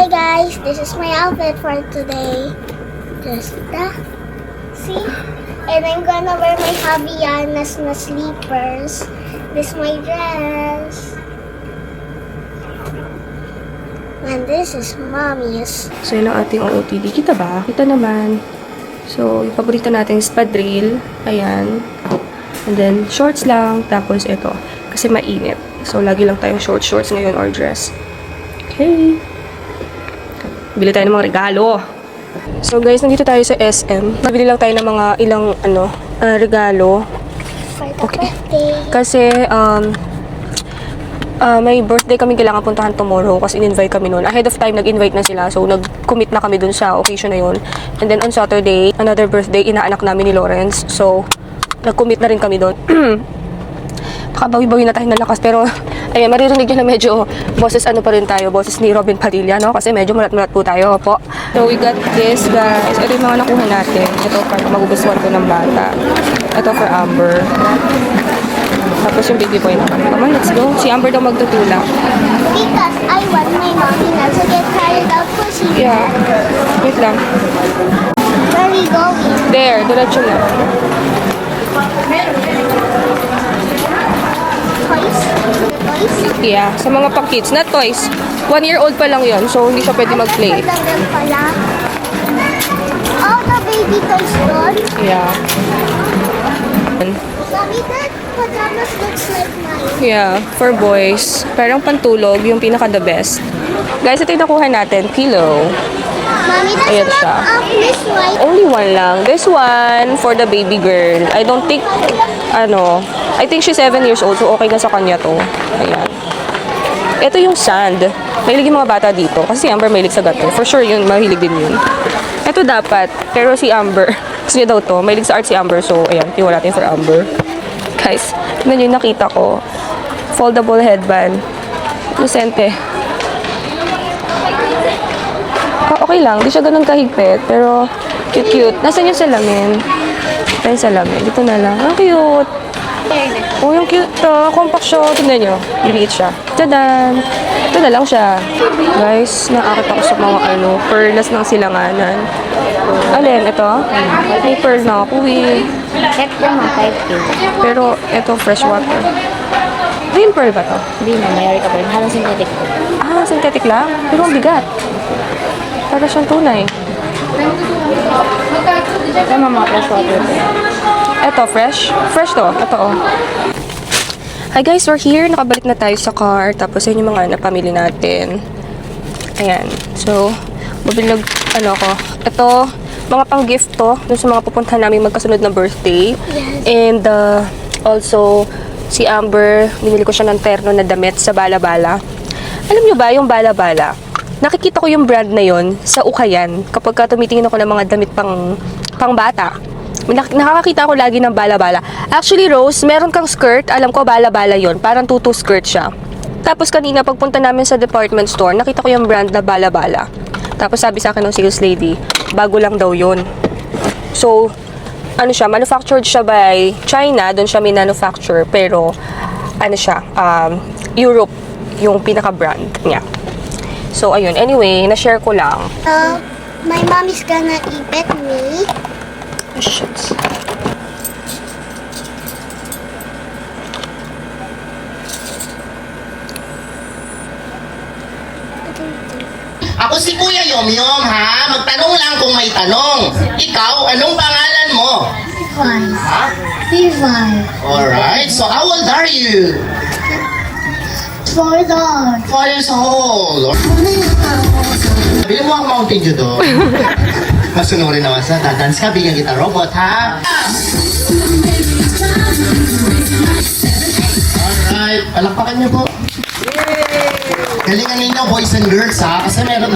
Hi guys, this is my outfit for today. Just that. See? And I'm gonna wear my Havaianas na sleepers. This is my dress. And this is mommy's. So, yun ang ating OOTD. Kita ba? Kita naman. So, yung paborito natin is padril. Ayan. And then, shorts lang. Tapos, ito. Kasi mainit. So, lagi lang tayong shorts ngayon or dress. Okay. Bili tayo ng mga regalo. So, guys, nandito tayo sa SM. Nabili lang tayo ng mga ilang, regalo. For the birthday. Kasi, may birthday kami kailangan puntahan tomorrow kasi in-invite kami noon. Ahead of time, nag-invite na sila. So, nag-commit na kami dun sa occasion na yun. And then, on Saturday, another birthday, inaanak namin ni Lawrence. So, nag-commit na rin kami doon. Nakabawi-bawi na tayo ng lakas. Pero, ayan, maririnig nyo na medyo boses pa rin tayo. Boses ni Robin Padilla, no? Kasi medyo mulat-mulat po tayo po. So, we got this, guys. Ito yung mga nakuha natin. Ito, para magugustuhan ko ng bata. Ito for Amber. Tapos yung baby boy naman. Come on, let's go. Si Amber daw magtutulak. Because I want my mommy not to get tired of pushing. Yeah. Wait lang. Where are we going? There, diretso na. Toys? Toys? Yeah, sa mga pang-kids. Not toys. 1-year-old pa lang yon, so hindi siya pwede mag-play. Magandang pala. All the baby toys doon. Yeah. Mommy, that pajamas looks like mine. Yeah, for boys. Parang pantulog, yung pinaka-the best. Guys, ito yung nakuha natin. Pillow. Mommy, that's Ayan a siya. lot of this white. Only one lang. This one for the baby girl. I don't think, I think she's 7 years old, so okay na sa kanya to. Ayan. Ito yung sand. Mahilig yung mga bata dito. Kasi si Amber mahilig sa gato. For sure yun, mahilig din yun. Ito dapat. Pero si Amber, gusto niya daw to. Mahilig sa art si Amber. So, ayan. Tiwala natin for Amber. Guys, tignan yung nakita ko. Foldable headband. Lucente. Okay lang. Di siya ganun kahigpit. Pero, cute-cute. Nasaan yung salamin? Ito yung salamin. Dito na lang. Ang cute. Oh, yung cute. Compact siya. Tignan nyo. Liliit siya. Tadan! Ito na lang siya. Guys, naakit ako sa mga pearls ng silanganan. Alin? Ito? May pearl na ako eh. Set naman 5K. Pero, ito fresh water. Real pearl ba to? Hindi na, mayroon ka pa rin. Halos synthetic ko. Ah, synthetic lang? Pero ang bigat. Para siyang tunay. Tama mga fresh water ko. Ito, fresh? Fresh to. Ito, oh. Hi guys, we're here. Nakabalik na tayo sa car. Tapos yun yung mga napamili natin. Ayan. So, mabilag, ko. Ito, mga pang-gift to. Dun sa mga pupuntahan namin magkasunod na birthday. Yes. And, also, si Amber, binili ko siya ng terno na damit sa Bala-Bala. Alam nyo ba, yung Bala-Bala? Nakikita ko yung brand na yon sa Ukayan. Kapag tumitingin ako ng mga damit pang bata. Nakakakita ako lagi ng Bala-Bala. Actually, Rose, meron kang skirt. Alam ko, Bala-Bala yon. Parang tutu skirt siya. Tapos kanina, pagpunta namin sa department store, nakita ko yung brand na Bala-Bala. Tapos sabi sa akin ng sales lady, bago lang daw yon. So, siya, manufactured siya by China. Doon siya may manufacture. Pero, siya, Europe yung pinaka-brand niya. So, ayun. Anyway, na-share ko lang. My mom is gonna eat me. Shit. Ako si Kuya Yomyom, ha? Magtanong lang kung may tanong. Ikaw, anong pangalan mo? Five. Ha? Five. Alright, so how old are you? 4 dollars. 4 years old. Bili mo ang Mountain Dew doon. Masunurin naman sa dadance ka, bigyan kita robot, ha? Alright, palakpakan niyo po. Galingan ninyo, boys and girls, ha? Kasi meron...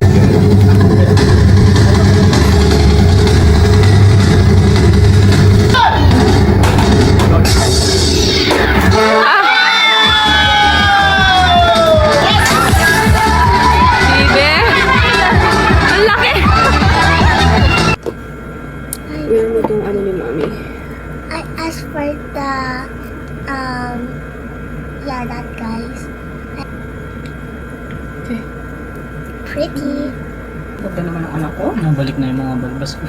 I asked for the, that guys. Okay. Pretty. Ganda naman ang anak ko. Nabalik na yung mga balbas ko.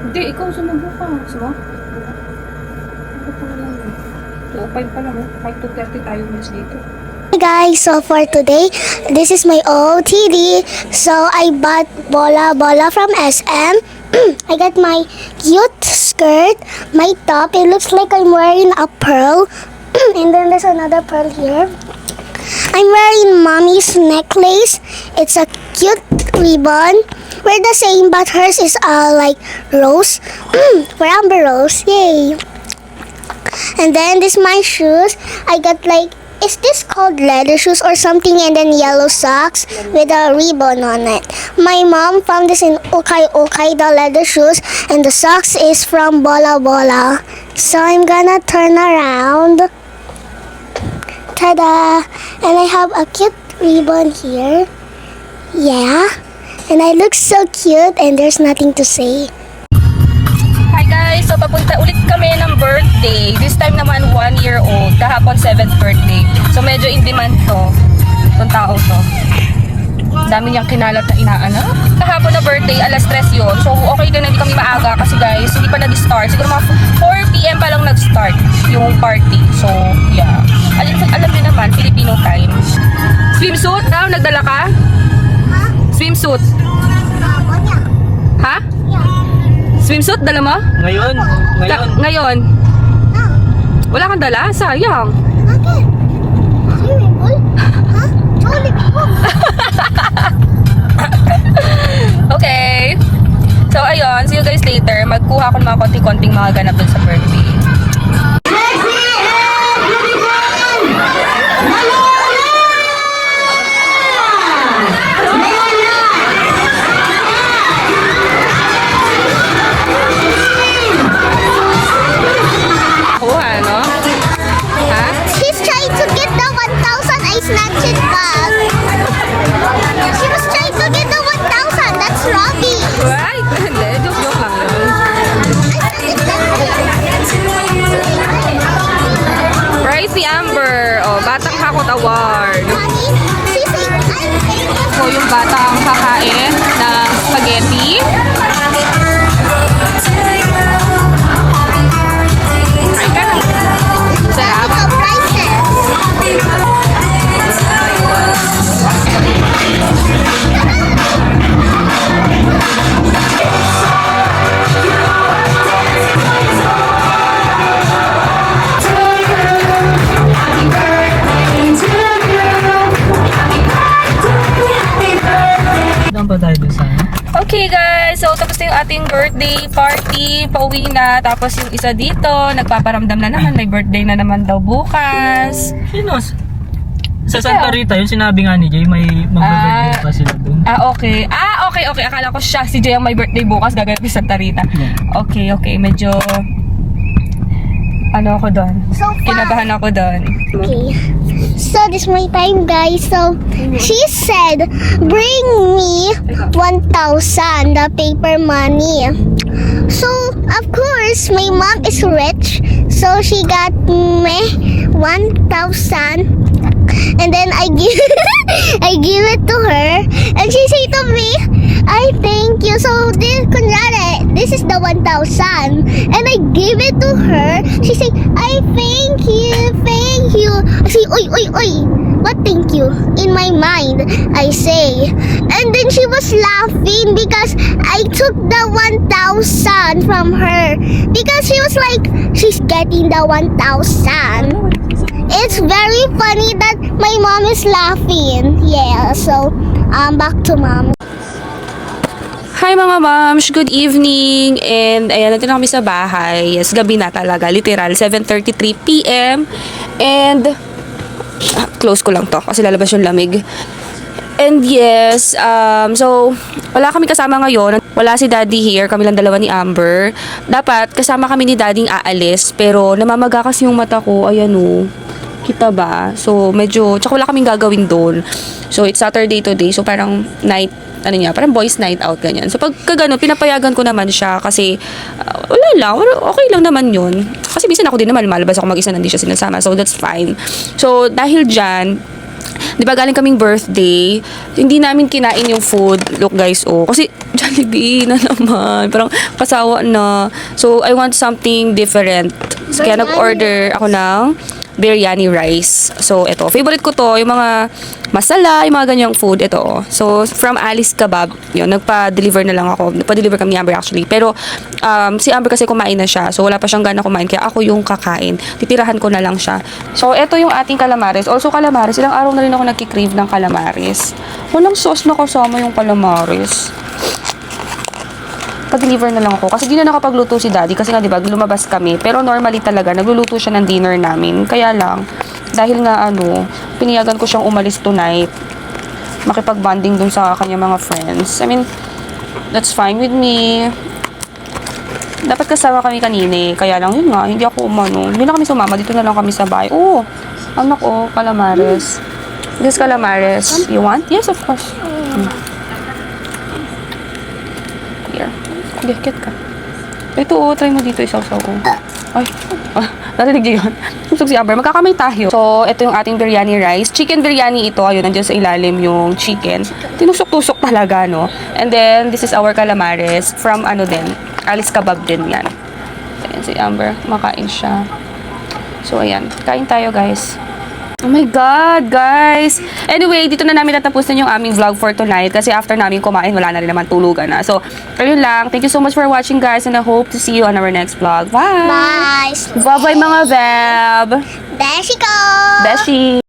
Hindi, ikaw sumubo ka. Sama? So, 5 pa lang. 5 to 30 tayo minutes dito. Hey guys, so for today, this is my OOTD. So I bought bola from SM. I got my cute skirt, my top. It looks like I'm wearing a pearl. And then there's another pearl here. I'm wearing mommy's necklace. It's a cute ribbon. We're the same, but hers is like rose. For Amber Rose, yay! And then this my shoes. I got like, is this called leather shoes or something? And then yellow socks with a ribbon on it. My mom found this in Okay, the leather shoes, and the socks is from Bola Bola. So I'm gonna turn around. Ta-da! And I have a cute ribbon here. Yeah. And I look so cute and there's nothing to say. Hi guys! So, papunta ulit kami ng birthday. This time naman 1 year old. Kahapon 7th birthday. So, medyo in demand to. Itong tao to. Dami niyang kinalat na inaano. Kahapon na birthday, alas 3 yun. So, okay din, hindi kami maaga kasi guys, hindi pa nag-start. Siguro mga 4 p.m. pa lang nag-start yung party. So, yeah. Alam niyo naman, Filipino time. Swimsuit daw? Nagdala ka? Swimsuit. Ha? Swimsuit, dala mo? Ngayon. Ngayon? Wala kang dala? Sayang. Okay. Swimming pool? Huh? Swimming pool? Okay. So, ayun. See you guys later. Magkuha ako ng mga konti-konting mga ganap dun sa birthday. Kuha, no? Ha? She's trying to get the 1,000. I snatched it back. She was trying to get the 1,000. That's Robbie. Right? Hindi. Joke lang yun. Prize si Amber. Oh, Batang Hakot Award. Mommy, she said, I'm famous. So, yung batang kakain ng spaghetti. Ay, ka na. Sarap. The prices. Saan pa tayo dun sa ano? Okay guys, so tapos na yung ating birthday party. Pauwi na. Tapos yung isa dito, nagpaparamdam na naman. May birthday na naman daw bukas. Sino? Sa Santa Rita, yung sinabi nga ni Jay, may mag-birthday pa sila dun. Okay. Okay. Akala ko siya, si Jay ang may birthday bukas. Gaganap yung Santa Rita. Yeah. Okay. Medyo... Ano ako doon? So far. Kinabahan ako doon. Okay. So this my time, guys. So she said, bring me 1,000, the paper money. So of course, my mom is rich. So she got me 1,000. And then I give it to her. And she said to me, I thank you. So this is the 1,000. And I give it to her. She said, I thank you. I say, oy. What thank you? In my mind, I say. And then she was laughing because I took the 1,000 from her. Because she was like, she's getting the 1,000. It's very funny that my mom is laughing. Yeah, so back to mom. Hi mga moms! Good evening! And ayan, natin na kami sa bahay. Yes, gabi na talaga. Literal, 7:33 p.m. And close ko lang to kasi lalabas yung lamig. And yes, so wala kami kasama ngayon. Wala si Daddy here. Kami lang dalawa ni Amber. Dapat kasama kami ni Daddy aalis. Pero namamaga kasi yung mata ko. Ayan o. Kita ba? So medyo, tsaka wala kaming gagawin doon. So it's Saturday today. So parang parang boys night out ganyan. So pagka ganun, pinapayagan ko naman siya kasi wala lang, okay lang naman yun. Kasi minsan ako din naman, malabas ako mag-isa, hindi siya sinasama. So that's fine. So dahil dyan, di ba galing kaming birthday, hindi namin kinain yung food. Look guys, oh. Kasi Jollibee na naman. Parang kasawa na. So, I want something different. So, kaya nag-order ako ng biryani rice. So, ito. Favorite ko to. Yung mga masala, yung mga ganyang food. Ito, oh. So, from Alice Kebab. Yun, nagpa-deliver na lang ako. Nagpa-deliver kami ni Amber actually. Pero, si Amber kasi kumain na siya. So, wala pa siyang gana kumain. Kaya ako yung kakain. Titirahan ko na lang siya. So, ito yung ating calamares. Also, calamares. Ilang araw na rin ako nagki-crave ng calamares. Walang sauce na kasama yung calamares. Pa-deliver na lang ako. Kasi di na nakapagluto si daddy. Kasi nga, di ba, lumabas kami. Pero normally talaga, nagluluto siya ng dinner namin. Kaya lang, dahil nga piniyagan ko siyang umalis tonight. Makipag-bonding dun sa kanya mga friends. I mean, that's fine with me. Dapat kasama kami kanina. Kaya lang, yun nga, hindi ako Hindi na kami sumama. Dito na lang kami sa bahay. Oh, anak ko, calamares. This calamares. You want? Yes, of course. Here. Bakit ka? Ito, try mo dito isaw-saw ko. Ay, narinig niyo yun? Tusok si Amber. Magkakamay tayo. So, ito yung ating biryani rice. Chicken biryani ito. Ayun, nandiyan sa ilalim yung chicken. Tinusok-tusok talaga, no? And then, this is our calamares from din. Alice Kebab din yan. Ayan, si Amber. Makain siya. So, ayan. Kain tayo, guys. Oh my God, guys! Anyway, dito na namin tatapusin yung aming vlog for tonight kasi after namin kumain, wala na rin naman tulugan na. So, ayun lang. Thank you so much for watching, guys, and I hope to see you on our next vlog. Bye! Bye! Bye-bye, mga Veb! There she goes! Beshi!